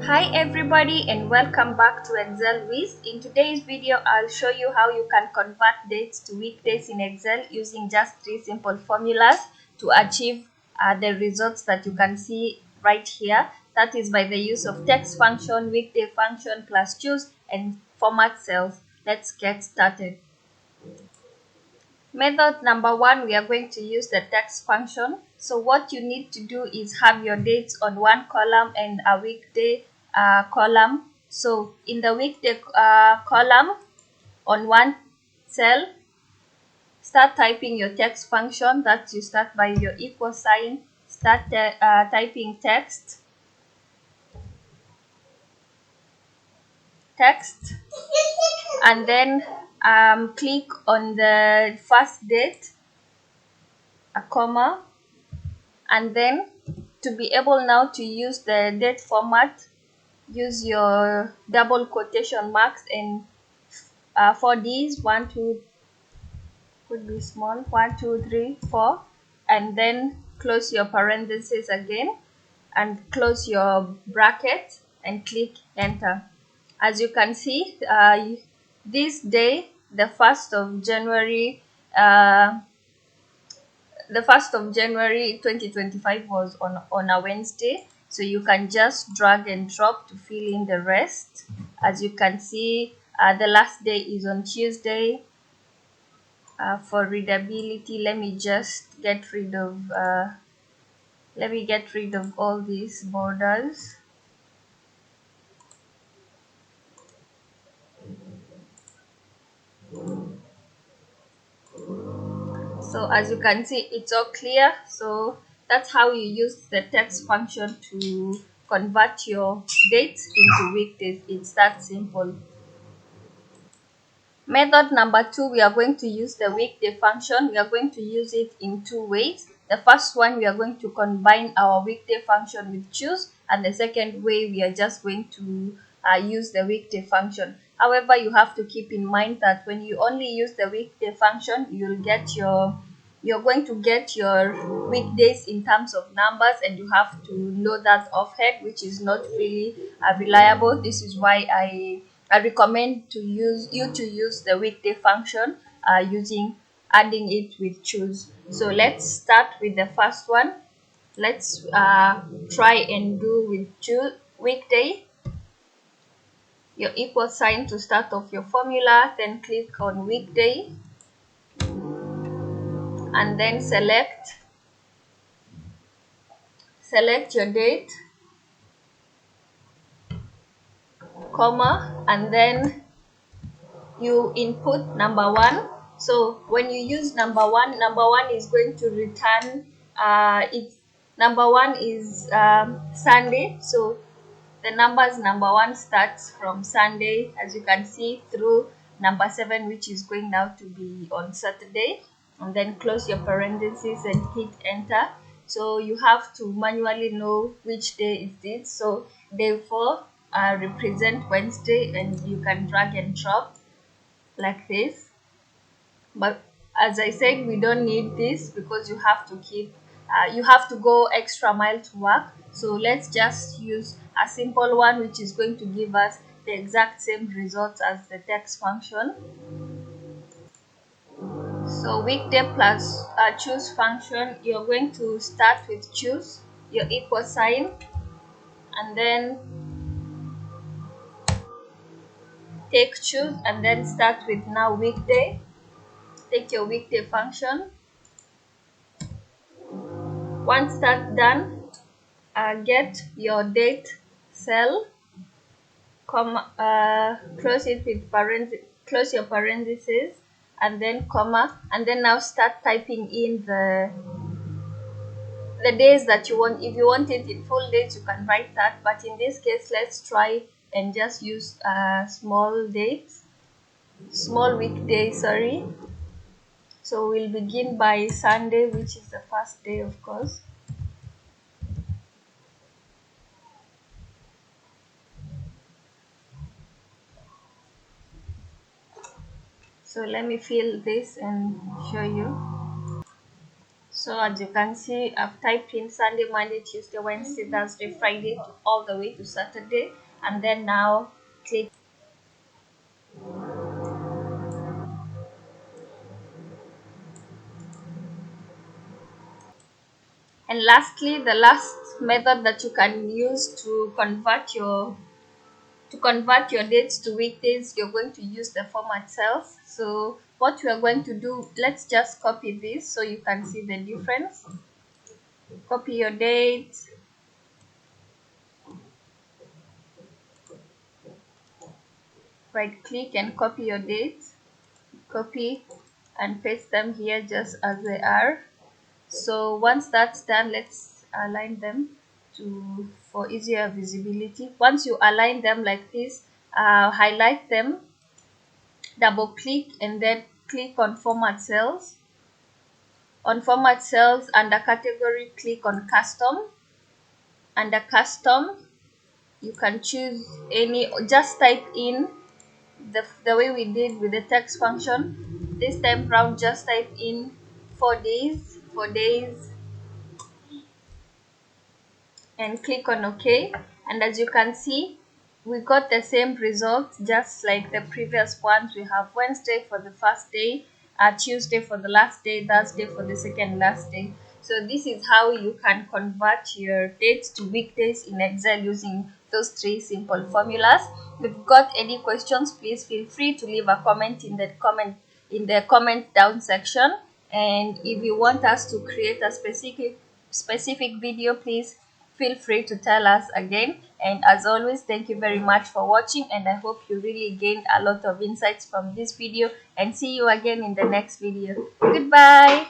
Hi everybody and welcome back to Excel Wiz. In today's video, I'll show you how you can convert dates to weekdays in Excel using just three simple formulas to achieve the results that you can see right here. That is by the use of text function, weekday function, plus choose and format cells. Let's get started. Method number one, we are going to use the text function. So what you need to do is have your dates on one column and a weekday column. So in the weekday column, on one cell, start typing your text function. That you start by your equal sign, start typing text, and then click on the first date, a comma, and then to be able now to use the date format, use your double quotation marks and for these 1 2 could be small 1 2 3 4, and then close your parentheses again and close your bracket and click enter. As you can see, this day, the 1st of January, the 1st of January 2025 was on a Wednesday. So you can just drag and drop to fill in the rest. As you can see, the last day is on Tuesday. For readability, let me get rid of all these borders. So as you can see, it's all clear. So that's how you use the text function to convert your dates into weekdays. It's that simple. Method number two, we are going to use the weekday function. We are going to use it in two ways. The first one, we are going to combine our weekday function with choose, and the second way, we are just going to use the weekday function. However, you have to keep in mind that when you only use the weekday function, you're going to get your weekdays in terms of numbers, and you have to know that offhand, which is not really reliable. This is why I recommend to use the weekday function using adding it with choose. So let's start with the first one. Let's try and do with choose weekday. Your equal sign to start off your formula, then click on weekday and then select your date, comma, and then you input number one. So when you use number one is going to return if number one is Sunday. So the numbers number one starts from Sunday, as you can see, through number 7, which is going now to be on Saturday, and then close your parentheses and hit enter. So you have to manually know which day is this. So day 4 represent Wednesday, and you can drag and drop like this. But as I said, we don't need this because you have to go extra mile to work. So let's just use a simple one, which is going to give us the exact same results as the text function. So weekday plus choose function, you're going to start with choose your equal sign, and then take choose and then start with now weekday. Take your weekday function. Once that's done, get your date cell, close it with close your parentheses, and then comma, and then now start typing in the days that you want. If you want it in full days, you can write that, but in this case, let's try and just use small weekday, sorry. So we'll begin by Sunday, which is the first day, of course. So let me fill this and show you. So as you can see, I've typed in Sunday, Monday, Tuesday, Wednesday, Thursday, Friday, all the way to Saturday, and then now click. And lastly, the last method that you can use to convert your dates to weekdays, you're going to use the format cells. So what we are going to do, let's just copy this so you can see the difference. Copy your date, right click and copy your dates, copy and paste them here just as they are. So once that's done, let's align them to for easier visibility. Once you align them like this, highlight them, double click, and then click on format cells. On format cells, under category, click on custom. Under custom, you can choose any, just type in the way we did with the text function. This time round, just type in 4 days, 4 days, and click on OK. And as you can see, we got the same result just like the previous ones. We have Wednesday for the first day, Tuesday for the last day, Thursday for the second last day. So this is how you can convert your dates to weekdays in Excel using those three simple formulas. If you've got any questions, please feel free to leave a comment in the comment down section. And if you want us to create a specific video, please feel free to tell us again. And as always, thank you very much for watching, and I hope you really gained a lot of insights from this video, and see you again in the next video. Goodbye.